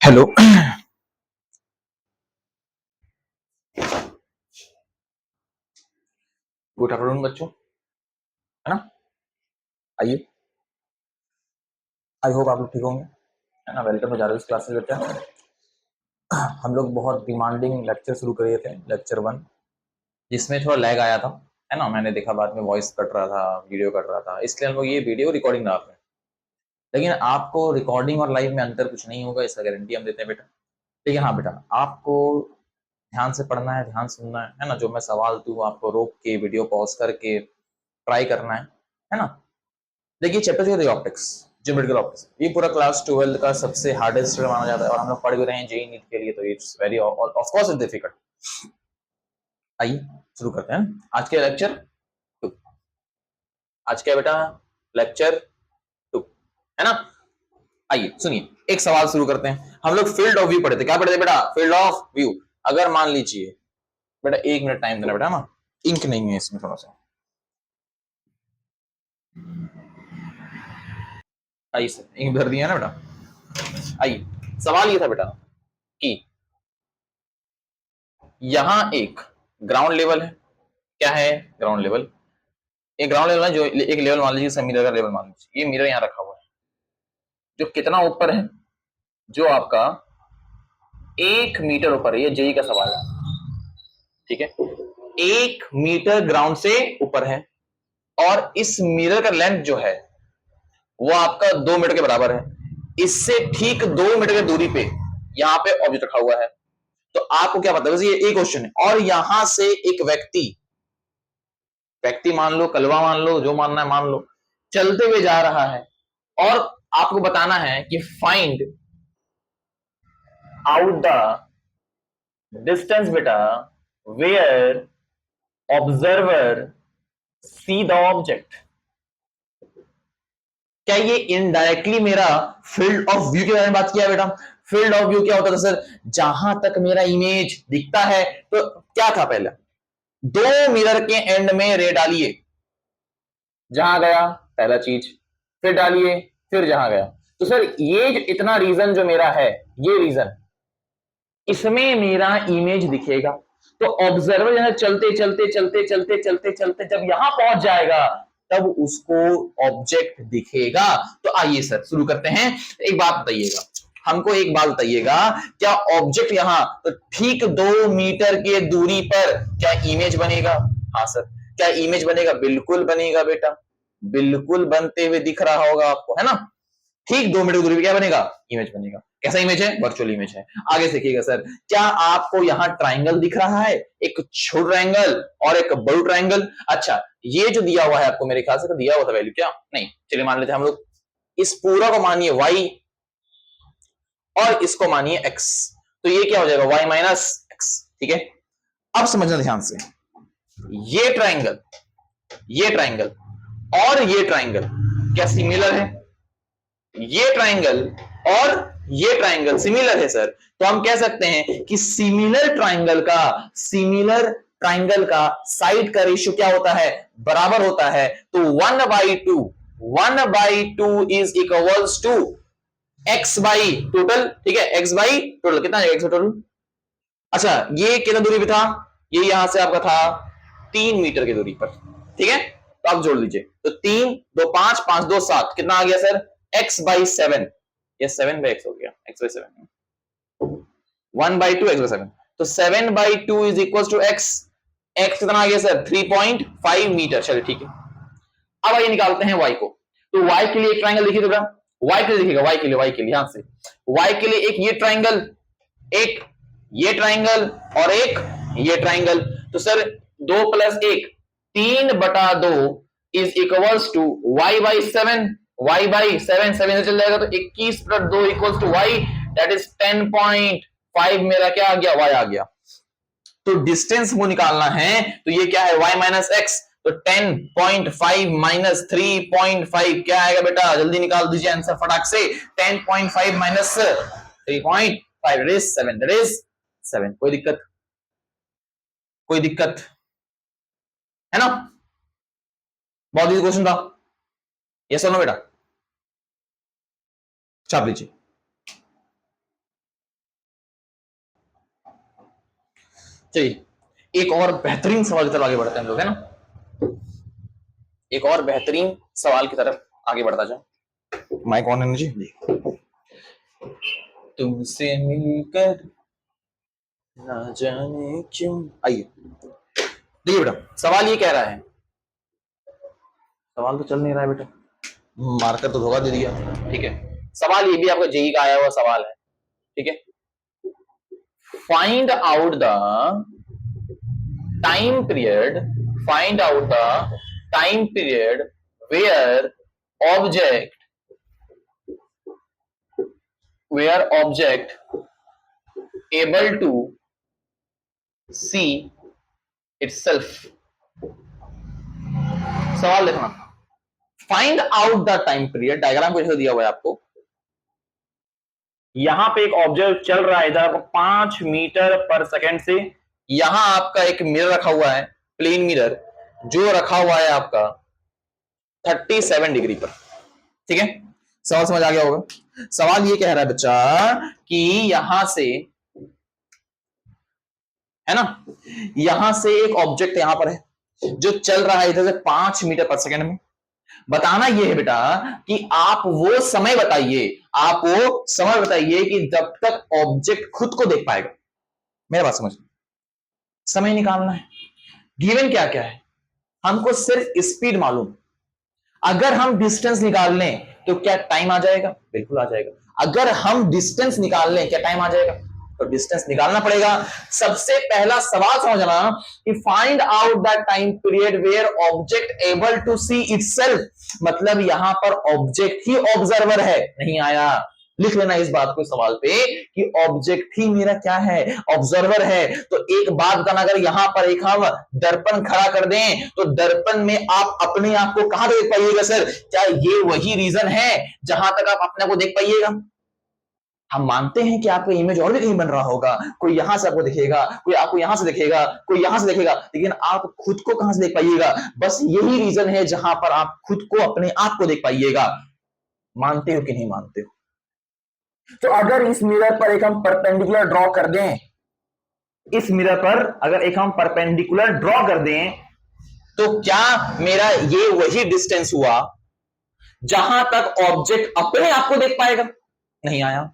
Hello. Good afternoon बच्चों, है ना। आइए, आई होप आप लोग ठीक होंगे, है ना। वेलकम टू जारविस क्लासेस बेटा। हम लोग बहुत डिमांडिंग लेक्चर शुरू करे थे, लेक्चर 1, जिसमें थोड़ा लैग आया था, है ना। मैंने देखा बाद में वॉइस कट रहा था, वीडियो कट रहा था, इसलिए हम लोग ये वीडियो रिकॉर्डिंग डाल रहे हैं। लेकिन आपको रिकॉर्डिंग और लाइव में अंतर कुछ नहीं होगा, इसका गारंटी हम देते हैं बेटा। लेकिन हाँ बेटा, आपको ध्यान से पढ़ना है, ध्यान सुनना है ना। जो मैं सवाल दूँ आपको रोक के वीडियो पॉज करके ट्राई करना है ना। देखिए चैप्टर जो ऑप्टिक्स, ज्योमेट्रिकल ऑप्टिक्स, ये पूरा क्लास 12 का सबसे हार्डेस्ट माना जाता है और हम लोग पढ़ भी रहे हैं जेईई नीट के लिए, तो it's very of course it's difficult. आइए शुरू करते हैं आज के लेक्चर 2। आज क्या बेटा, लेक्चर 2, है ना। आइए सुनिए, एक सवाल शुरू करते हैं। हम लोग फील्ड ऑफ व्यू पढ़े थे, क्या पढ़े थे बेटा, फील्ड ऑफ व्यू। अगर मान लीजिए बेटा, 1 मिनट टाइम देना बेटा ना, इंक नहीं है इसमें, थोड़ा सा। आइए सर, इंक भर दिया ना बेटा। आइए, सवाल ये था बेटा कि यहां एक ग्राउंड लेवल है। क्या है, ग्राउंड लेवल। एक ग्राउंड लेवल है, जो एक लेवल मान लीजिए, मिरर का लेवल मान लीजिए, ये मिरर यहाँ रखा हुआ है, जो कितना ऊपर है, जो आपका 1 मीटर ऊपर है। ये जेई का सवाल है, ठीक है। 1 मीटर ग्राउंड से ऊपर है और इस मिरर का लेंथ जो है वो आपका 2 मीटर के बराबर है। इससे ठीक 2 मीटर की दूरी पे यहाँ पे ऑब्जेक्ट रखा हुआ है। तो आपको क्या पता है, ये एक क्वेश्चन है। और यहां से एक व्यक्ति, व्यक्ति मान लो, कलवा मान लो, जो मानना है मान लो, चलते हुए जा रहा है। और आपको बताना है कि फाइंड आउट द डिस्टेंस बेटा where observer see the object. क्या ये इनडायरेक्टली मेरा फील्ड ऑफ व्यू के बारे में बात किया बेटा। फील्ड ऑफ व्यू क्या होता था सर, जहां तक मेरा इमेज दिखता है। तो क्या था, पहले 2 मिरर के एंड में रे डालिए, जहां गया पहला चीज, फिर डालिए, फिर जहां गया। तो सर ये जो इतना रीजन जो मेरा है, ये रीजन, इसमें मेरा इमेज दिखेगा। तो ऑब्जर्वर जो है चलते चलते चलते चलते चलते चलते जब यहां पहुंच जाएगा, तब उसको ऑब्जेक्ट दिखेगा। तो आइए सर शुरू करते हैं। एक बात बताइएगा, हमको एक बात बताइएगा, क्या ऑब्जेक्ट यहां तो ठीक 2 मीटर के दूरी पर क्या इमेज बनेगा। हाँ सर, क्या इमेज बनेगा, बिल्कुल बनेगा बेटा, बिल्कुल बनते हुए दिख रहा होगा आपको, है ना। ठीक 2 मीटर दूरी पे क्या बनेगा, इमेज बनेगा। कैसा इमेज है, वर्चुअल इमेज है। आगे देखिएगा सर, क्या आपको यहाँ ट्राइंगल दिख रहा है, एक छोटा ट्राइंगल और एक बड़ा ट्राइंगल। अच्छा, ये जो दिया हुआ है आपको, मेरे ख्याल से दिया हुआ था वैल्यू, क्या नहीं, चलिए मान लेते हैं हम लोग। इस पूरा को मानिए y और इसको मानिए x। तो ये क्या हो जाएगा, y माइनस एक्स, ठीक है। अब समझना ध्यान से, ये ट्राइंगल, ये ट्राइंगल और ये ट्राइंगल क्या सिमिलर है। ये ट्राइंगल और ये ट्राइंगल सिमिलर है सर। तो हम कह सकते हैं कि सिमिलर ट्राइंगल का साइड का रेशियो क्या होता है, बराबर होता है। तो 1/2 is equals to x by total, ठीक है। x बाई टोटल कितना है, x टोटल। अच्छा, ये कितना दूरी पे था, ये यहां से आपका था 3 मीटर की दूरी पर, ठीक है। तो आप जोड़ लीजिए, तो 3 2 5 5 2 7 कितना आ गया सर, x/7। ये 7/x हो गया, x/7, 1/2 x/7। तो 7/2 is equal to x। x कितना आ गया सर, 3.5 मीटर। चलिए ठीक है। अब आइए निकालते हैं y को। तो y के लिए एक ट्राइंगल देखिए बेटा, y के लिए देखिएगा, y के लिए ध्यान से, y के लिए एक ये ट्राइंगल, एक ये ट्राइंगल और एक ये ट्राइंगल। तो sir 2 + 1, 3/2 is equals to y/7। y/7, 7 से चल जाएगा तो 21/2 equals to y, that is 10.5। मेरा क्या आ गया, y आ गया। तो डिस्टेंस वो निकालना है, तो ये क्या है, y माइनस एक्स। तो 10.5 माइनस 3.5 क्या आएगा बेटा, जल्दी निकाल दीजिए आंसर फटाक से। 10.5 माइनस 3.5 इज 7, दैट इज 7। कोई दिक्कत, कोई दिक्कत है ना। बहुत इजी क्वेश्चन था, यस और नो बेटा, छाप लीजिए। चलिए एक और बेहतरीन सवाल की तरफ आगे बढ़ते हैं हम लोग, है ना। एक और बेहतरीन सवाल की तरफ आगे बढ़ता जाए। माइक ऑन है जी। तुमसे मिलकर ना जाने क्यों। आइए देखिए बेटा, सवाल ये कह रहा है, सवाल तो चल नहीं रहा है बेटा, मार्कर तो धोखा दे दिया। ठीक है, सवाल ये भी आपका जेई का आया हुआ सवाल है। ठीक है, find out the time period, find out the time period where object, where object able to see itself। सवाल देखना, find out the time period, diagram को दिया हुआ है आपको। यहां पे एक ऑब्जेक्ट चल रहा है इधर 5 मीटर पर सेकंड से, यहां आपका एक मिरर रखा हुआ है, प्लेन मिरर, जो रखा हुआ है आपका 37 डिग्री पर। ठीक है, सवाल समझ आ गया होगा। सवाल ये कह रहा है बच्चा कि यहां से, है ना, यहां से एक ऑब्जेक्ट यहां पर है जो चल रहा है इधर से 5 मीटर पर सेकंड में। बताना यह है बेटा कि आप वो समय बताइए, आप वो समय बताइए कि जब तक ऑब्जेक्ट खुद को देख पाएगा। मेरा बात समझ, समय निकालना है। गिवन क्या क्या है, हमको सिर्फ स्पीड मालूम। अगर हम डिस्टेंस निकाल लें तो क्या टाइम आ जाएगा? बिल्कुल आ जाएगा। अगर हम डिस्टेंस निकाल लें क्या टाइम आ जाएगा? तो डिस्टेंस निकालना पड़ेगा। सबसे पहला सवाल समझना कि find out the time period where object able to see itself, मतलब यहां पर ऑब्जेक्ट ही ऑब्जर्वर है। नहीं आया, लिख लेना इस बात को सवाल पे कि ऑब्जेक्ट ही मेरा क्या है, ऑब्जर्वर है। तो एक बात बताना, अगर यहां पर एक हम दर्पण खड़ा कर दें तो दर्पण में आप अपने आप को कहां देख पाइएगा सर? क्या ये वही रीजन है जहां तक आप अपने को देख पाइएगा? हम मानते हैं कि आपका इमेज और भी कहीं बन रहा होगा, कोई यहां से आपको दिखेगा, कोई आपको यहां से दिखेगा, कोई यहां से दिखेगा, लेकिन आप खुद को कहां से देख पाइएगा? बस यही रीजन है जहां पर आप खुद को, अपने आप को देख पाइएगा। मानते हो कि नहीं मानते हो? तो अगर इस मिरर पर एक हम परपेंडिकुलर ड्रॉ कर दें, इस मिरर पर अगर एक हम परपेंडिकुलर ड्रॉ कर दें, तो क्या मेरा ये वही डिस्टेंस हुआ जहां तक ऑब्जेक्ट अपने आप को देख पाएगा? नहीं आया।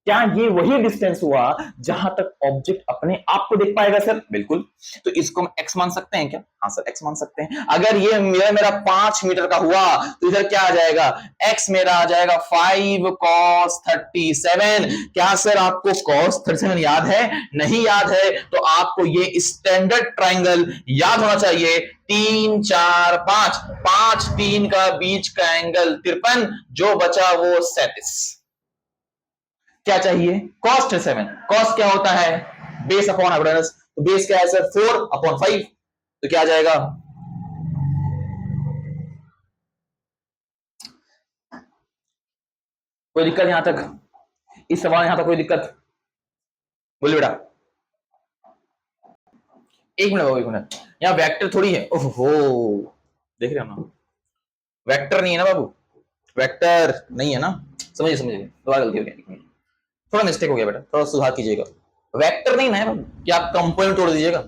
क्या ये वही डिस्टेंस हुआ जहां तक ऑब्जेक्ट अपने आप को देख पाएगा सर? बिल्कुल। तो इसको हम एक्स मान सकते हैं क्या? हाँ सर, एक्स मान सकते हैं। अगर ये मिरर मेरा 5 मीटर का हुआ तो इधर क्या आ जाएगा? एक्स मेरा आ जाएगा 5 cos 37। क्या सर आपको cos 37 याद है? नहीं याद है तो आपको ये स्टैंडर्ड ट्राइंगल याद होना चाहिए। 3 4 5, 5 3 का बीच का एंगल 53, जो बचा वो 37। क्या चाहिए? cos 37। cos क्या होता है? Base upon hypotenuse. तो बेस क्या है सर? 4/5। तो क्या आ जाएगा? कोई दिक्कत यहां तक? इस सवाल यहां तक कोई दिक्कत? बोलिए बेटा। एक मिनट बाबू, एक मिनट। यहाँ वेक्टर थोड़ी है, ओहो, देख रहे हो ना, वेक्टर नहीं है ना बाबू, वेक्टर नहीं है ना। समझिए समझिए, दोबारा गलती हो गई, थोड़ा मिस्टेक हो गया बेटा, थोड़ा सुधार कीजिएगा। वेक्टर नहीं ना है बाबू कि आप कंपोनेंट तोड़ दीजिएगा।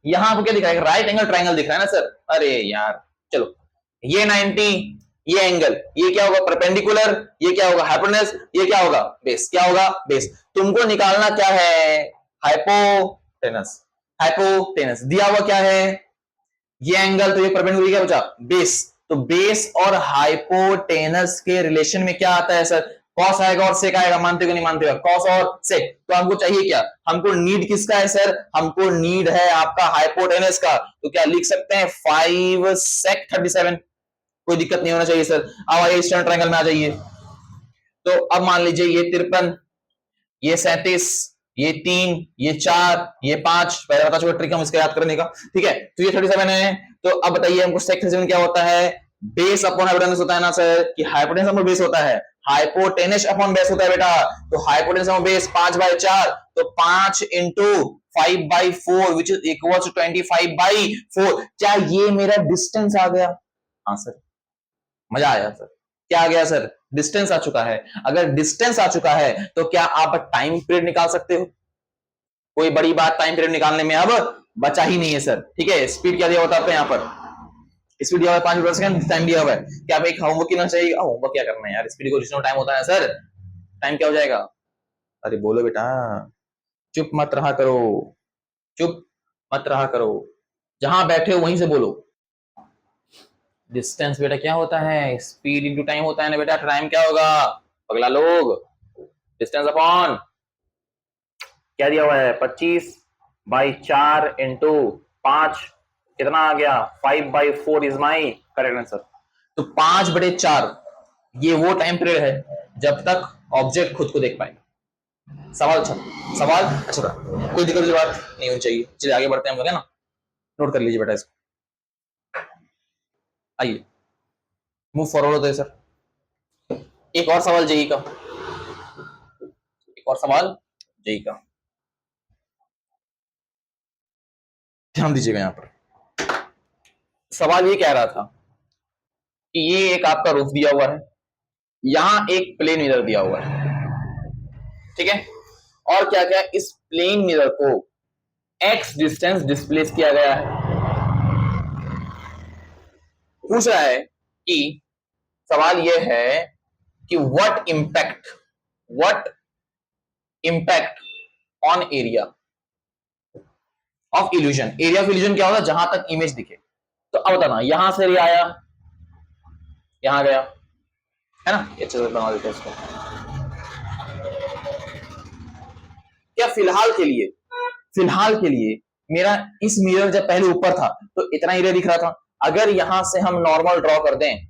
यहां आपको क्या दिख रहा है? राइट एंगल ट्राइंगल दिख रहा है ना सर? अरे यार चलो, ये 90, ये एंगल, ये क्या होगा? परपेंडिकुलर। ये क्या होगा? हाइपोटेनस। ये क्या होगा? बेस। क्या होगा? बेस। तुमको निकालना क्या है? हाइपोटेनस। हाइपोटेनस दिया हुआ क्या है? ये एंगल, तो ये परपेंडिकुलर क्या बचा? बेस। तो बेस और हाइपोटेनस के रिलेशन में क्या आता है सर? कॉस आएगा और सेक आएगा। मानते हो नहीं मानते हो? कॉस और सेक। तो हमको चाहिए क्या? हमको नीड किसका है सर? हमको नीड है आपका हाइपोटेनस का। तो क्या लिख सकते हैं? 5 sec 37। कोई दिक्कत नहीं होना चाहिए सर। अब आइए स्टैंडर्ड ट्रायंगल में आ जाइए। तो अब मान लीजिए ये 53, ये 37, ये 3, ये 4, ये 5। पहले बता चुका ट्रिक हम इसका याद करने का। ठीक है, तो ये 37 है। तो अब बताइए हमको सेक 37 क्या होता है? बेस अपॉन हाइपोटेनस होता है ना सर, कि हाइपोटेनस अपॉन बेस होता है। हाइपोटेनस अपॉन बेस होता है बेटा। तो हाइपोटेनस अपॉन बेस 5/4, तो 5 into 5/4 which is equal to 25/4। क्या ये मेरा डिस्टेंस आ गया? हाँ सर, मजा आया सर। क्या आ गया सर? डिस्टेंस आ चुका है। अगर डिस्टेंस आ चुका है तो क्या आप टाइम पीरियड निकाल सकते हो? कोई बड़ी बात टाइम पीरियड निकालने में अब बचा ही नहीं है सर। ठीक है, स्पीड क्या दिया होता है आपको यहाँ पर, स्पीड दिया हुआ है 5 मीटर सेकंड, टाइम दिया हुआ है। क्या आप एक होमवर्क करना चाहिए? होमवर्क क्या करना है यार, स्पीड को जितना टाइम होता है सर, टाइम क्या हो जाएगा? अरे बोलो बेटा, चुप मत रहा करो, चुप मत रहा करो, जहां बैठे हो वहीं से बोलो। डिस्टेंस बेटा क्या होता है, स्पीड इंटू टाइम होता है ना बेटा। टाइम क्या होगा अगला लोग, डिस्टेंस अपॉन क्या दिया हुआ है 25/4 इंटू 5, कितना आ गया 5/4 इज माई करेक्ट आंसर। तो 5/4 ये वो टाइम पीरियड है जब तक ऑब्जेक्ट खुद को देख पाए। सवाल अच्छा, सवाल अच्छा था, कोई दिक्कत की बात नहीं होनी चाहिए। चलिए आगे बढ़ते हैं हम लोग, है ना, नोट कर लीजिए बेटा इसको। आइए मूव फॉरवर्ड होते हैं सर। एक और सवाल जेई का, एक और सवाल जेई का, ध्यान दीजिएगा। यहां पर सवाल ये कह रहा था कि ये एक आपका रूफ दिया हुआ है, यहां एक प्लेन मिरर दिया हुआ है, ठीक है, और क्या क्या इस प्लेन मिरर को x डिस्टेंस डिस्प्लेस किया गया है। पूछ रहा है कि सवाल यह है कि what impact on area of illusion. Area of illusion क्या होता है, जहां तक इमेज दिखे। तो अब बताना, यहां से ये आया, यहां गया, है ना, अच्छे से बना देते हैं इसको। क्या फिलहाल के लिए मेरा इस मिरर जब पहले ऊपर था तो इतना एरिया दिख रहा था। अगर यहां से हम नॉर्मल ड्रॉ कर दें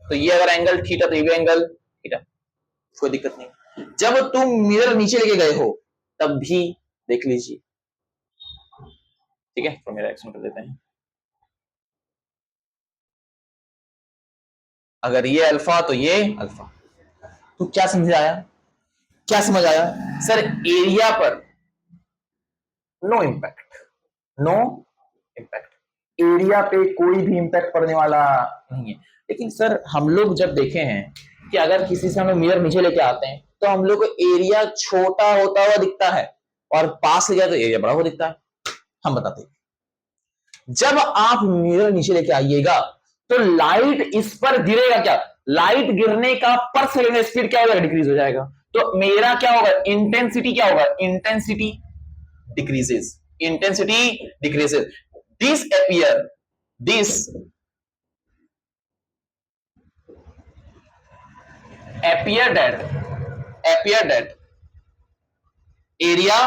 तो ये अगर एंगल थीटा तो ये भी एंगल थीटा, कोई दिक्कत नहीं। जब तुम मिरर नीचे लेके गए हो तब भी देख लीजिए, ठीक है। तो मेरा एक्शन कर देते हैं, अगर ये अल्फा तो ये अल्फा। तो क्या समझ आया, क्या समझ आया सर? एरिया पर no impact, no impact, area पे कोई भी इम्पैक्ट पड़ने वाला नहीं है। लेकिन सर हम लोग जब देखे हैं कि अगर किसी से हमें मिरर नीचे लेके आते हैं तो हम लोग को एरिया छोटा होता हुआ दिखता है और पास ले जाए तो एरिया बड़ा हुआ दिखता है। हम बताते हैं, जब आप मिरर नीचे लेके आइएगा तो लाइट इस पर गिरेगा, क्या लाइट गिरने का पर सेकेंड स्पीड क्या होगा, डिक्रीज हो जाएगा। तो मेरा क्या होगा, इंटेंसिटी क्या होगा, intensity decreases, intensity decreases. This appear that area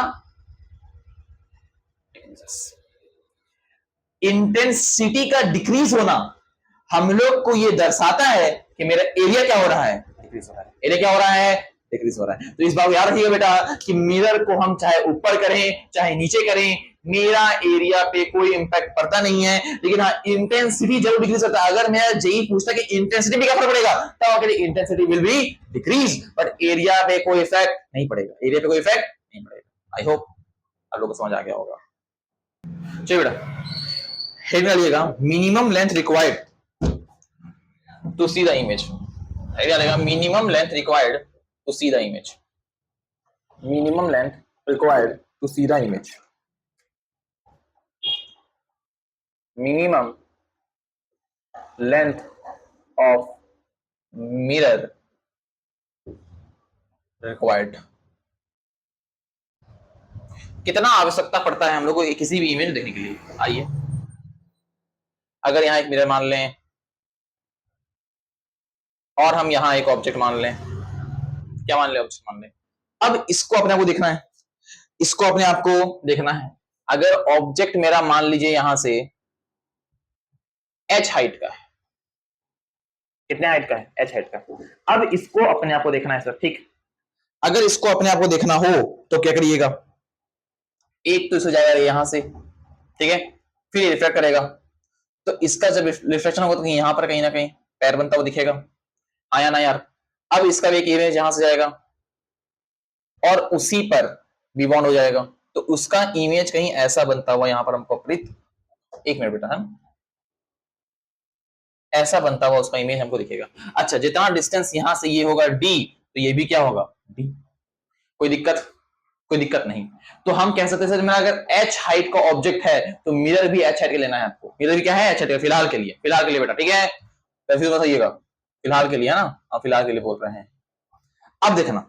intensity का डिक्रीज होना हम लोग को ये दर्शाता है कि मेरा एरिया क्या हो रहा है, डिक्रीज हो रहा है। एरिया क्या हो रहा है, डिक्रीज हो रहा है। तो इस बात को याद रखिएगा बेटा कि मिरर को हम चाहे ऊपर करें चाहे नीचे करें, मेरा एरिया पे कोई इंपैक्ट पड़ता नहीं है। लेकिन हाँ, इंटेंसिटी जरूर डिक्रीज होता है। अगर मेरा जेई पूछता कि इंटेंसिटी में क्या फर्क पड़ेगा, तब intensity will be decrease, but area पे कोई इफेक्ट नहीं पड़ेगा, एरिया पे कोई इफेक्ट नहीं पड़ेगा। आई होप आप लोगों को समझ आ गया होगा। चलिए बेटा हेड डालिएगा, minimum length required to see the image. Head डालिएगा, minimum length required to see the image, minimum length required to see the image, minimum length of mirror required। कितना आवश्यकता पड़ता है हम लोग को किसी भी इमेज देखने के लिए। आइए अगर यहां एक मिरर मान लें और हम यहां एक ऑब्जेक्ट मान लें, क्या मान लें, ऑब्जेक्ट मान लें। अब इसको अपने आप को देखना है, इसको अपने आप को देखना है। अगर ऑब्जेक्ट मेरा मान लीजिए यहां से h हाइट का है, कितने हाइट का है, h हाइट का। अब इसको अपने आप को देखना है सर, ठीक। अगर इसको अपने आप को देखना हो तो क्या करिएगा, एक तो इसे जाएगा यहां से, ठीक है, फिर रिफ्लेक्ट करेगा। तो इसका जब रिफ्लेक्शन होगा तो यहां पर कहीं ना कहीं पैर बनता हुआ दिखेगा, आया ना यार। अब इसका भी एक इमेज यहां से जाएगा और उसी पर रिबाउंड हो जाएगा, तो उसका इमेज कहीं ऐसा बनता हुआ यहां पर हमको प्रीत, एक मिनट बेटा, है ऐसा बनता हुआ उसका इमेज हमको दिखेगा। अच्छा, जितना डिस्टेंस यहां से ये होगा d, तो ये भी क्या होगा d, कोई दिक्कत कोई दिक्कत नहीं। तो हम कह सकते हैं सर मेरा अगर h हाइट का ऑब्जेक्ट है तो मिरर भी h हाइट के लेना है आपको। मिरर भी क्या है, h हाइट का, फिलहाल के लिए, फिलहाल के लिए बेटा, ठीक है, फिर बताइएगा, फिलहाल के लिए है ना, आप फिलहाल के लिए बोल रहे हैं। अब देखना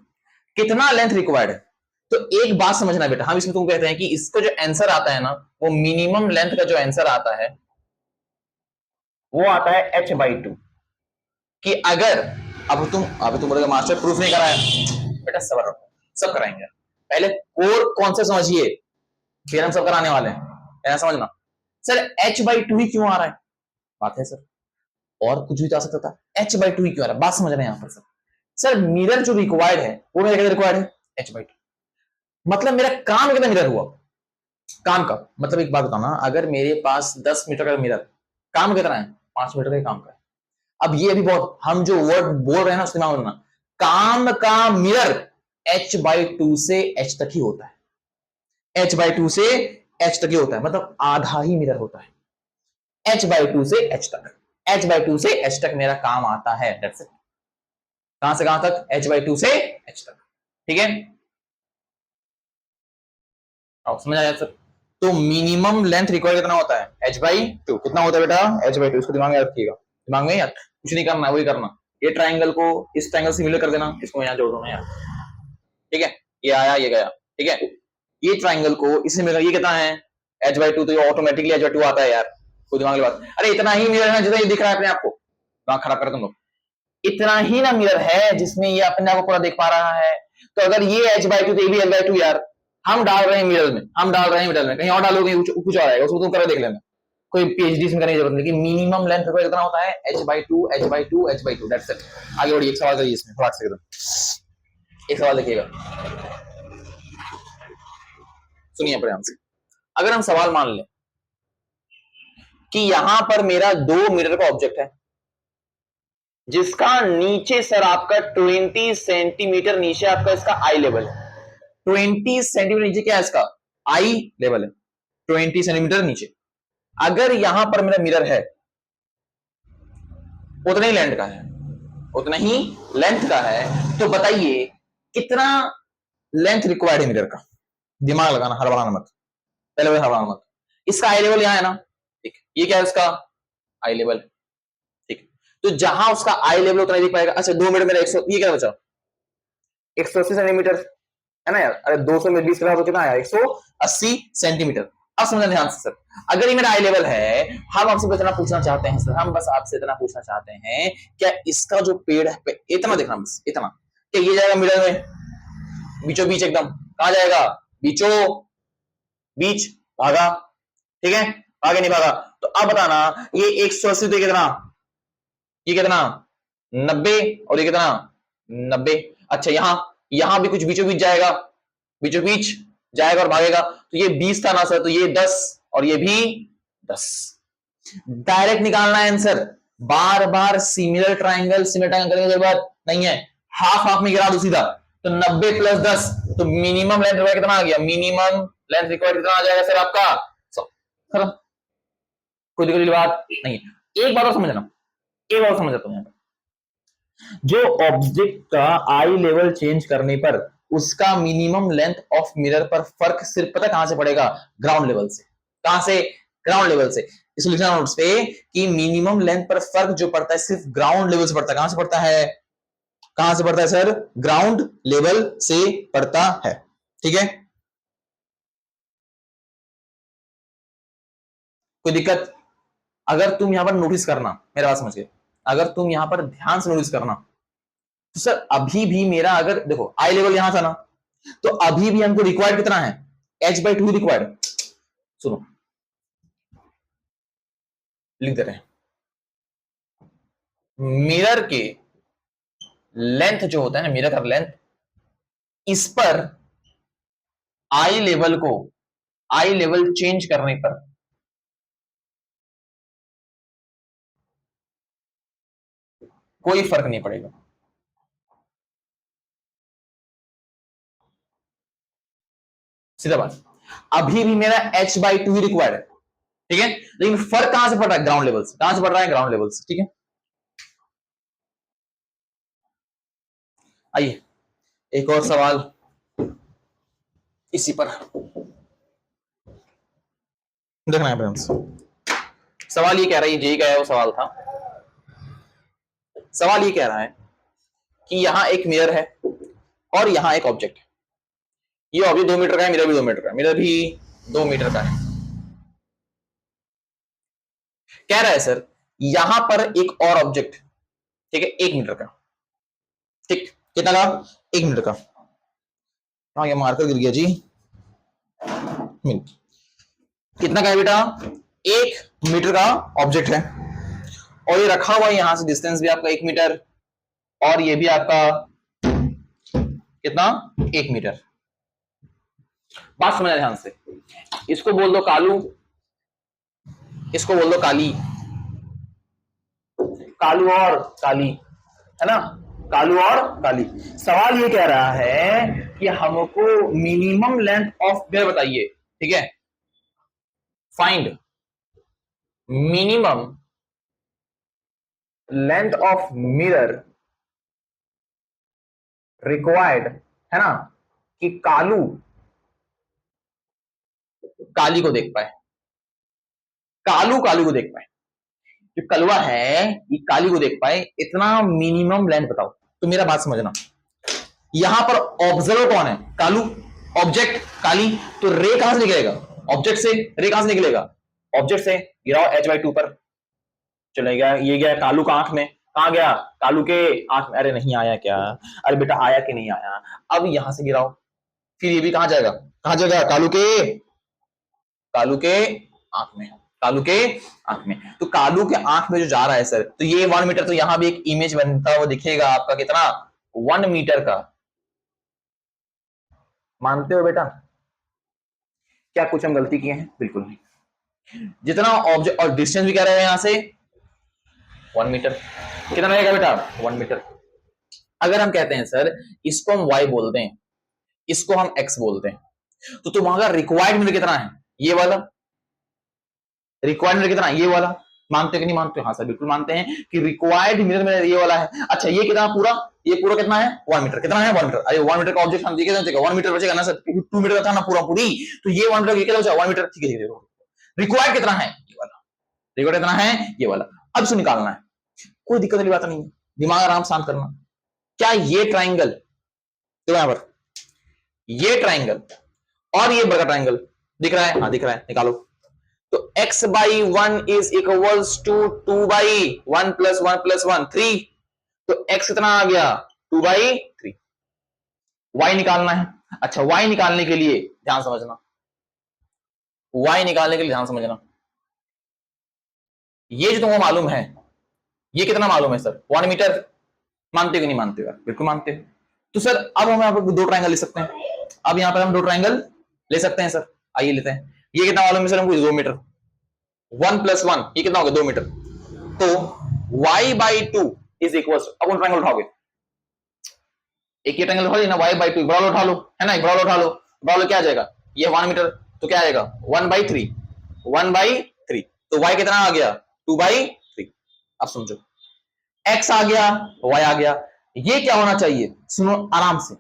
कितना लेंथ रिक्वायर्ड है। तो एक बात समझना बेटा, हम इसमें तुम कहते हैं कि इसको जो आंसर आता है ना, वो मिनिमम लेंथ का जो आंसर आता है वो आता है h/2। कि अगर अब तुम बोलेगा मास्टर प्रूफ नहीं कराया, बेटा सबर रखो, सब कराएंगे। पहले कोर कौन सा समझिए, फिर हम सब कराने वाले हैं, ऐसा समझना। सर h/2 ही क्यों आ रहा है, बात है सर, और कुछ भी तो आ सकता था, h/2 ही क्यों आ रहा है, बात समझ रहे हैं यहां पर सर। सर मिरर जो रिक्वायर्ड है वो मेरा कितना रिक्वायर्ड है, h/2। मतलब मेरा काम कितना मिरर हुआ, काम का मतलब एक बात बताना, अगर मेरे पास 10 मीटर का मिरर, काम कितना है, 5 मीटर का काम का है। अब ये भी बहुत, हम जो वर्ड बोल रहे हैं ना उसके नाम बोलना, काम का मिरर h/2 से h तक ही होता है, h/2 से h तक ही होता है, मतलब आधा ही मिरर होता है h/2 से h तक। h/2 से h तक मेरा काम आता है, दैट्स इट। कहां से कहां तक, h/2 से h तक, ठीक है, अब समझ आया सर। तो मिनिमम लेंथ रिक्वायर्ड कितना होता है, h/2 कितना होता है बेटा, h/2, इसको दिमाग में रखिएगा, दिमाग में यार कुछ नहीं करना है, वही करना, ये ट्राइंगल को इस ट्राइंगल से मिलर कर देना, इसको यहां जोड़ दूंगा यार, ठीक है, ये आया ये गया, ठीक है, ये ट्राइंगल को इससे मिलकर, ये कितना है h/2, तो ये ऑटोमेटिकली h/2 आता है यार, कोई दिमाग की बात, अरे इतना ही मिरर है जितना ये दिख रहा है अपने आपको, दिमाग खराब कर तुम लोग, इतना ही ना मिरर है जिसमें ये अपने आप को पूरा देख पा रहा है। तो अगर ये h/2 तो ये भी h/2 यार, हम डाल रहे हैं मिरर में, हम डाल रहे हैं मिरर में, कहीं और डालोगे कुछ और आएगा, उसको तुम कर देख लेना, कोई पीएचडी इसमें करने की जरूरत नहीं, लेकिन मिनिमम लेंथ कितना होता है, h/2 h/2 h/2, that's it. आगे बढ़िए, एक सवाल करिए इसमें फटाक से एकदम, एक सवाल देखिएगा, सुनिए ध्यान से। अगर हम सवाल मान लें कि यहां पर मेरा 2 मीटर का ऑब्जेक्ट है जिसका नीचे सर आपका 20 सेंटीमीटर नीचे आपका इसका आई लेवल है, 20 सेंटीमीटर नीचे क्या है इसका आई लेवल है, 20 सेंटीमीटर नीचे। अगर यहां पर मेरा मिरर है उतना ही लेंथ का है, उतना ही लेंथ का है, तो बताइए कितना लेंथ रिक्वायर्ड है मिरर का, दिमाग लगाना, हड़बड़ाना मत, पहले हड़बड़ाना मत। इसका आई लेवल यहां है ना, ठीक, ये क्या है उसका आई लेवल, ठीक, तो जहां उसका आई लेवल उतना ही दिख पाएगा। अच्छा 2 मीटर मेरा 100, ये क्या बचा 180 सेंटीमीटर है ना यार, अरे 200 में 20 तो कितना आया 180 सेंटीमीटर। अब समझना ध्यान से सर, अगर ये मेरा आई लेवल है, हम आपसे इतना पूछना चाहते हैं सर, हम बस आपसे इतना पूछना चाहते हैं, क्या इसका जो पेड़ है, इतना देखना बस, इतना, क्या ये जाएगा मिडल में, बीचों बीच एकदम, कहा जाएगा, बीचों बीच, भागा, ठीक है, आगे नहीं भागा। तो अब बताना ये 180 तो कितना, ये कितना 90, और ये कितना 90। अच्छा यहां भी कुछ बीचों बीच जाएगा, बीचों बीच जाएगा और भागेगा, तो ये 20 था ना सर, तो ये 10 और ये भी 10। डायरेक्ट निकालना है आंसर, बार बार सिमिलर ट्राइंगल करने की जरूरत नहीं है, हाफ हाफ में गिरा दो सीधा। तो 90 + 10, तो मिनिमम लेंथ रिक्वायर्ड कितना आ गया, मिनिमम लेंथ रिक्वायर्ड कितना आ जाएगा सर आपका 100। कोई दिक्कत की बात नहीं है। एक बात और समझना, एक बात समझ आता हूं, जो ऑब्जेक्ट का आई लेवल चेंज करने पर उसका मिनिमम लेंथ ऑफ मिरर पर फर्क सिर्फ पता कहां से पड़ेगा, ग्राउंड लेवल से। कहां से, ग्राउंड लेवल से। इसलिए लिखना नोट्स पे कि मिनिमम लेंथ पर फर्क जो पड़ता है सिर्फ ग्राउंड लेवल से पड़ता है। कहां से पड़ता है, कहां से पड़ता है सर, ग्राउंड लेवल से पड़ता है, ठीक है, कोई दिक्कत। अगर तुम यहां पर नोटिस करना, मेरा बात समझिए, अगर तुम यहां पर ध्यान से नोटिस करना, तो सर अभी भी मेरा, अगर देखो आई लेवल यहां था ना, तो अभी भी हमको रिक्वायर्ड कितना है, h/2 रिक्वायर्ड। सुनो लिख दे रहे हैं, मिरर के लेंथ जो होता है ना, मिरर का लेंथ, इस पर आई लेवल चेंज करने पर कोई फर्क नहीं पड़ेगा। सीधा बात, अभी भी मेरा h/2 ही रिक्वायर्ड है, ठीक है, लेकिन फर्क कहां से पड़ रहा है, ग्राउंड लेवल से। कहां से पड़ रहा है, ग्राउंड लेवल से, ठीक है। आइए एक और सवाल, इसी पर देखना है फ्रेंड्स। सवाल ये कह रहा है, जे का है वो सवाल था। सवाल ये कह रहा है कि यहां एक मिरर है और यहां एक ऑब्जेक्ट है। ये ऑब्जेक्ट 2 मीटर का है, मिरर भी 2 मीटर का है, मिरर भी 2 मीटर का है। कह रहा है सर यहां पर एक और ऑब्जेक्ट, ठीक है, 1 मीटर का, ठीक, कितना का? 1 मीटर का। हाँ ये मार्कर गिर गया जी। कितना का है बेटा? 1 मीटर का ऑब्जेक्ट है और ये रखा हुआ है, यहां से डिस्टेंस भी आपका 1 मीटर और ये भी आपका कितना? 1 मीटर। बात समझना ध्यान से। इसको बोल दो कालू, इसको बोल दो काली, कालू और काली, है ना, कालू और काली। सवाल ये कह रहा है कि हमको मिनिमम लेंथ ऑफ मिरर बताइए, ठीक है, find minimum length of mirror required, है ना, कि कालू काली को देख पाए, कालू काली को देख पाए, जो कलवा है ये काली को देख पाए, इतना मिनिमम लेंथ बताओ। तो मेरा बात समझना, यहां पर ऑब्जर्वर कौन है? कालू, ऑब्जेक्ट काली, तो रे कहां से निकलेगा? ऑब्जेक्ट से। रे कहां से निकलेगा? ऑब्जेक्ट से। गिराओ h/2 पर, चले गया, ये गया कालू का आंख में, कहां गया? कालू के आंख में। अरे नहीं आया क्या? अरे बेटा आया कि नहीं आया? अब यहां से गिराओ, फिर ये भी कहां जाएगा? कहां जाएगा? कालू के, कालू के आंख में, कालू के आंख में। तो कालू के आंख में जो जा रहा है सर, तो ये 1 मीटर, तो यहां भी एक इमेज बनता हुआ दिखेगा आपका, कितना? 1 मीटर का। मानते हो बेटा? क्या कुछ हम गलती किए हैं? बिल्कुल नहीं। जितना ऑब्जेक्ट और डिस्टेंस भी कह रहे हैं यहां से 1 मीटर, कितना रहेगा बेटा? 1 मीटर। अगर हम कहते हैं सर इसको हम y बोलते हैं, इसको हम x बोलते हैं, तो तुम्हारा रिक्वायर्ड मीटर कितना है? ये वाला। रिक्वायर्ड मीटर कितना है? ये वाला। मानते कि नहीं मानते? हाँ सर बिल्कुल मानते हैं कि रिक्वायर्ड मीटर मेरा ये वाला है। अच्छा ये कितना पूरा? ये पूरा कितना है? 1 मीटर। कितना है? 1 मीटर। अरे 1 मीटर का ऑब्जेक्ट हम देखे थे, 1 मीटर बचेगा ना सर, 2 मीटर का था ना पूरा पूरी, तो ये 1 मीटर, ये कितना बचा? 1 मीटर। ठीक है, रिक्वायर्ड कितना है? ये वाला। रिक्वायर्ड कितना है? ये वाला। अब इसको निकालना है, कोई दिक्कत वाली बात नहीं है, दिमाग आराम शांत करना। क्या ये ट्राइंगल, तो यहां पर ये ट्राइंगल और ये बड़ा ट्राइंगल दिख रहा है? हाँ दिख रहा है, निकालो। तो x/1 इज इक्वल्स टू 2/1 + 1 + 1 3। तो x कितना आ गया? 2/3। y निकालना है। अच्छा y निकालने के लिए ध्यान समझना, y निकालने के लिए ध्यान समझना, ये जो तुमको मालूम है, ये कितना मालूम है सर? 1 मीटर। मानते हो कि नहीं मानते हो? बिल्कुल मानते हो। तो सर अब हम यहाँ पर 2 ट्राइंगल ले सकते हैं। अब यहाँ पर हम 2 ट्राइंगल ले सकते हैं सर। आइए लेते हैं। ये कितना मालूम है सर हमको? 2 मीटर। 1 + 1 ये कितना हो गया? 2 मीटर। तो y/2 इज इक्वल, अब ट्राइंगल उठाओगे, एक ये ट्राइंगल उठा लेना, y/2 बराबर उठा लो, है ना, बराबर उठा लो, बराबर क्या आ जाएगा? ये 1 मीटर, तो क्या आएगा? 1/3, 1/3। तो y कितना आ गया? 2/3। अब समझो, x आ गया, y आ गया, ये क्या होना चाहिए? सुनो आराम से,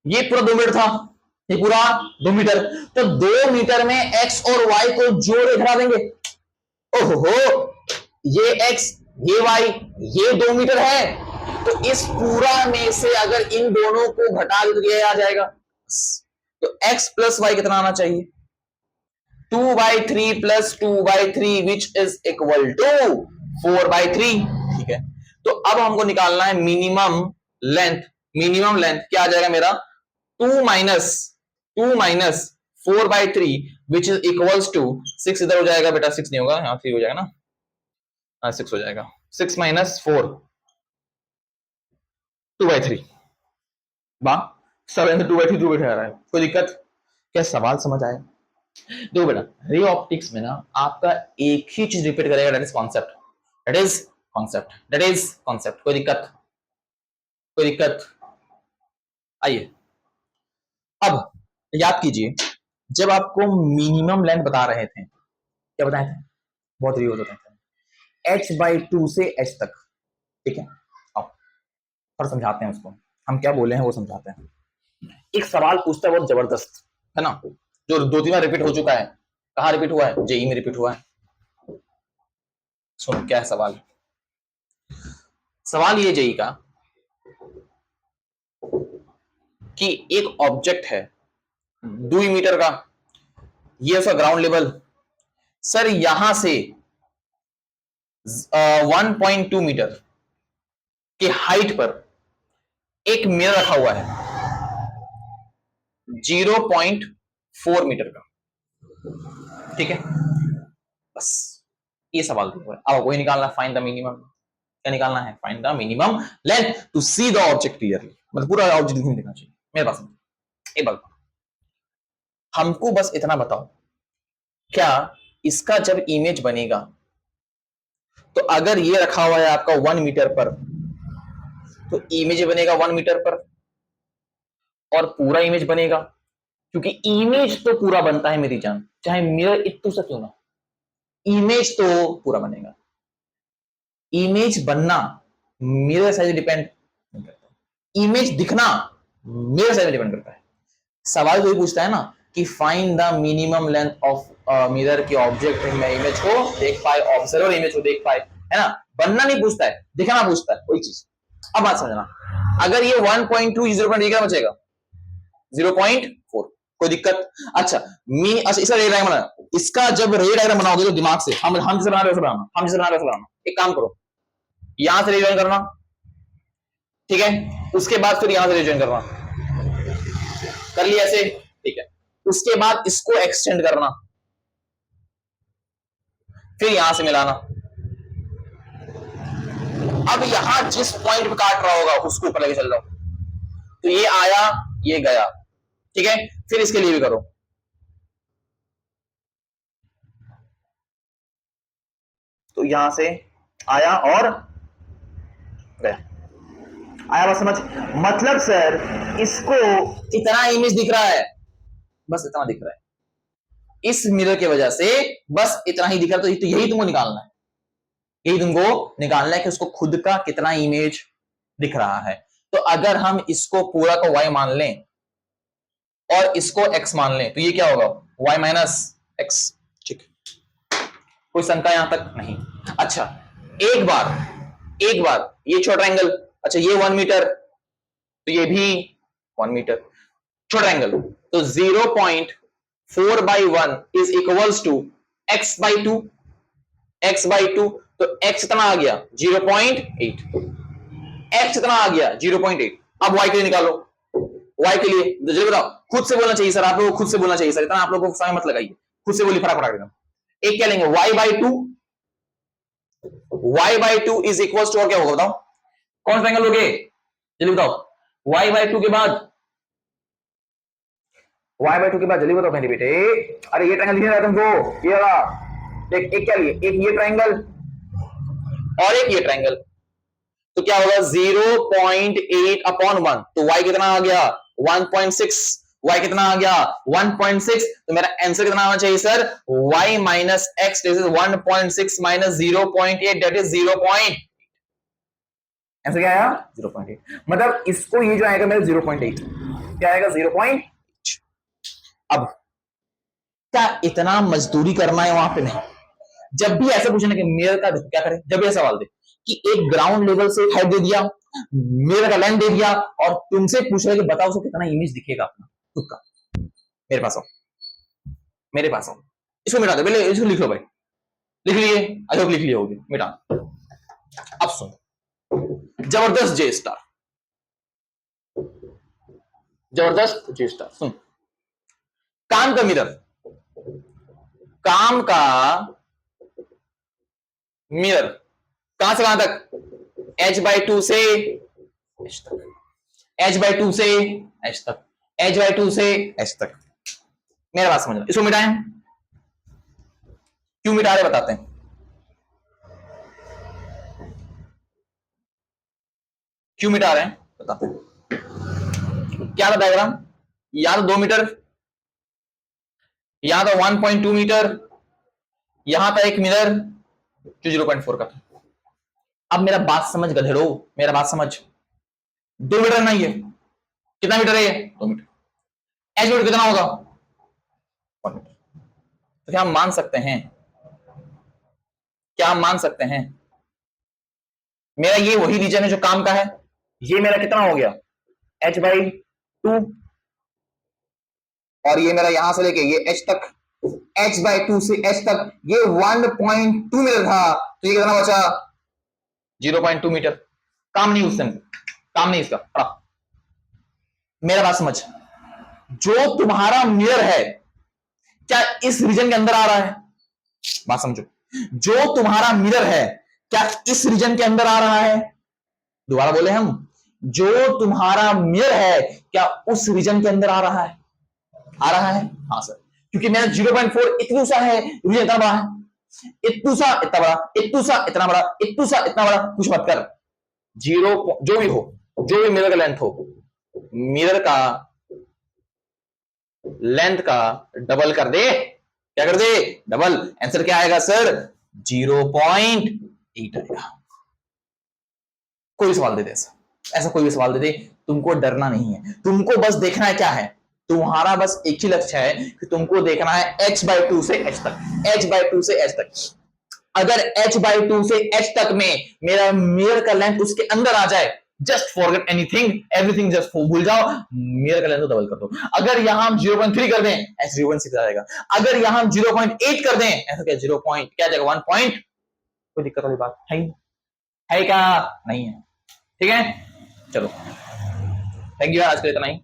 ये पूरा 2 मीटर था, ये पूरा 2 मीटर, तो 2 मीटर में x और y को जोड़ घटा देंगे। ओहो, ये x, ये y, ये 2 मीटर है, तो इस पूरा में से अगर इन दोनों को घटा दो तो ये आ जाएगा। तो x + y कितना आना चाहिए? 2/3 + 2/3 विच इज इक्वल टू 4/3। ठीक है, तो अब हमको निकालना है मिनिमम लेंथ। मिनिमम लेंथ क्या आ जाएगा मेरा? 2 minus 4/3 which is equals to 6। इधर हो जाएगा बेटा, 6 नहीं होगा, यहाँ 3 हो जाएगा ना, 6 हो जाएगा। 6 - 4 2/3। वाह, सब 2/3 2/3 आ रहा है, कोई दिक्कत? क्या सवाल समझ आया? देखो बेटा, रे ऑप्टिक्स में ना आपका एक ही चीज रिपीट करेगा, that is concept, that is concept, that is concept. कोई दिक्कत? कोई दिक्कत? आइए अब याद कीजिए, जब आपको मिनिमम लेंथ बता रहे थे, क्या बताए थे? बहुत रियल होते थे, h/2 से h तक। ठीक है, अब और समझाते हैं उसको, हम क्या बोले हैं वो समझाते हैं। एक सवाल पूछता है बहुत जबरदस्त, है ना, जो 2-3 बार रिपीट हो चुका है। कहाँ रिपीट हुआ है? जेई में रिपीट हुआ है। सुनो क्या है सवाल। सवाल ये जेई का कि एक ऑब्जेक्ट है 2 मीटर का, ये उसका ग्राउंड लेवल, सर यहां से 1.2 मीटर की हाइट पर एक मिरर रखा हुआ है 0.4 मीटर का, ठीक है। बस ये सवाल देखो, अब वही निकालना, फाइंड द मिनिमम। क्या निकालना है? Find the minimum length to see the object clearly, मतलब पूरा ऑब्जेक्ट नहीं दिखना चाहिए मेरे पास। एक बात हमको बस इतना बताओ, क्या इसका जब इमेज बनेगा तो अगर ये रखा हुआ है आपका 1 मीटर पर, तो इमेज बनेगा 1 मीटर पर और पूरा इमेज बनेगा, क्योंकि इमेज तो पूरा बनता है मेरी जान, चाहे मिरर इतू सा क्यों ना, इमेज तो पूरा बनेगा। इमेज बनना मिरर साइज डिपेंड नहीं करता, इमेज दिखना मिरर साइज डिपेंड करता है। सवाल तो ये पूछता है ना कि find the minimum length of mirror के ऑब्जेक्ट में इमेज को देख पाए, ऑब्जर्वर इमेज को देख पाए, है ना। बनना नहीं पूछता है, दिखना पूछता है, कोई चीज। अब बात समझना, अगर ये 1.2 0.8 का बचेगा 0.4, कोई दिक्कत? अच्छा अच्छा इसका रे डायग्राम बनाना, इसका जब रे डायग्राम बनाओगे तो दिमाग से हम जिसे बना रहे हो बनाना, हम जिसे बना रहे हो बनाना। एक काम करो, यहां से रे करना, ठीक है, उसके बाद फिर यहां से रे करना, कर लिया ऐसे, ठीक है। उसके बाद इसको एक्सटेंड करना, फिर यहां से मिलाना। अब यहां जिस पॉइंट पे काट रहा होगा उसको ऊपर लेके चल जाओ, तो ये आया ये गया, ठीक है। फिर इसके लिए भी करो, तो यहां से आया और गया, आया बस समझ। मतलब सर इसको इतना इमेज दिख रहा है, बस इतना दिख रहा है, इस मिरर की वजह से बस इतना ही दिख रहा है, तो यही तुमको निकालना है, यही तुमको निकालना है कि उसको खुद का कितना इमेज दिख रहा है। तो अगर हम इसको पूरा को y मान लें और इसको x मान लें, तो ये क्या होगा? y माइनस एक्स, ठीक। कोई शंका यहां तक नहीं? अच्छा एक बार ये छोटा एंगल, अच्छा ये 1 मीटर, तो ये भी 1 मीटर, छोटा एंगल, तो 0.4/1 is equals to x/2, x/2, तो x इतना आ गया 0.8, x इतना आ गया 0.8। अब y के लिए निकालो, y के लिए जल्दी बताओ, खुद से बोलना चाहिए सर, आप लोगों को खुद से बोलना चाहिए सर, इतना आप लोगों को समय मत लगाइए, खुद से बोलिए फटाफट एकदम। एक क्या लेंगे y/2, y/2 is equals to, और क्या होगा बताओ, कौन सा एंगल लोगे जल्दी बताओ, y/2 के बाद, y/2 के बाद जल्दी बताओ मेरे बेटे। अरे ये ट्रायंगल दिख रहा है तुमको, ये वाला, एक क्या लिए, एक ये ट्रायंगल और एक ये ट्रायंगल, तो क्या होगा 0.8/1, तो y कितना आ गया 1.6, y कितना आ गया 1.6, तो मेरा आंसर कितना आना चाहिए sir, y minus x, this is 1.6 minus 0.8, that is 0. Answer क्या आया 0.8, मतलब इसको ये जो आएगा मेरा 0.8, क्या आएगा 0.8। अब क्या इतना मजदूरी करना है वहां पे? नहीं, जब भी ऐसा पूछना कि मिरर का क्या करें, जब ये सवाल दे कि एक ग्राउंड लेवल से हाइट दे दिया, मिरर का लेंथ दे दिया, और तुमसे पूछ रहे कि बताओ उसको कितना इमेज दिखेगा अपना खुद का, मेरे पास आओ, मेरे पास आओ, इसको मिटा दो पहले, इसको लिख लो भाई, लिख लिए, आई होप लिख लिए होगे, मिटा। अब सुन, जबरदस्त जे स्टार, जबरदस्त जे स्टार, सुन, काम का मिरर, काम का मिरर कहां से कहां तक, h/2 से h तक, h/2 से h तक, h/2 से h तक, मेरा बात समझना। इसको मिटाएं, क्यों मिटा रहे बताते हैं, क्यों मिटा रहे हैं बताते हैं। क्या था डायग्राम, यहां तो 2 मीटर, यहां था 1.2 मीटर, यहां था एक मिरर जो 0.4 का था। अब मेरा बात समझ गधेड़ो, मेरा बात समझ, 2 मीटर नहीं है, कितना मीटर है ये 2 मीटर, एच मीटर कितना होगा तो क्या हम मान सकते हैं, क्या हम मान सकते हैं मेरा ये वही रीजन है जो काम का है? ये मेरा कितना हो गया h/2, और ये मेरा यहां से लेके ये h तक, h/2 से h तक ये 1.2 मीटर था, तो ये कितना बचा 0.2 मीटर। काम नहीं उससे, काम नहीं इसका पड़ा। मेरा बात समझ, जो तुम्हारा मिरर है क्या इस रीजन के अंदर आ रहा है? बात समझो, जो तुम्हारा मिरर है क्या इस रीजन के अंदर आ रहा है? दोबारा बोले हम, जो तुम्हारा मिरर है क्या उस रीजन के अंदर आ रहा है? आ रहा है, हाँ सर, क्योंकि मेरा 0.4 इतना सा है, रीजन इतना बड़ा है, इतना सा इतना बड़ा, इतना सा इतना बड़ा, इतना सा इतना बड़ा, कुछ मत कर, जीरो जो भी हो, जो भी मिरर का लेंथ हो, मिरर का लेंथ का डबल कर दे। क्या कर दे? डबल। आंसर क्या आएगा सर? 0.8 आएगा। कोई सवाल दे दे ऐसा कोई भी सवाल दे दे, तुमको डरना नहीं है, तुमको बस देखना है क्या है, तुम्हारा बस एक ही लक्ष्य है कि तुमको देखना है h/2 से h तक, h/2 से h तक। अगर h/2 से h तक में मेरा मिरर का लेंथ उसके अंदर आ जाए, just forget anything, everything just भूल जाओ, मिरर का लेंथ को डबल कर दो। अगर यहां हम 0.3 कर दें, ऐसे 0.6 आ जाएगा। अगर यहां हम 0.8 कर दें, ऐसा क्या 0. क्या जाएगा 1 पॉइंट। कोई दिक्कत वाली बात है क्या? नहीं है। ठीक है, चलो थैंक यू, आज के लिए इतना ही।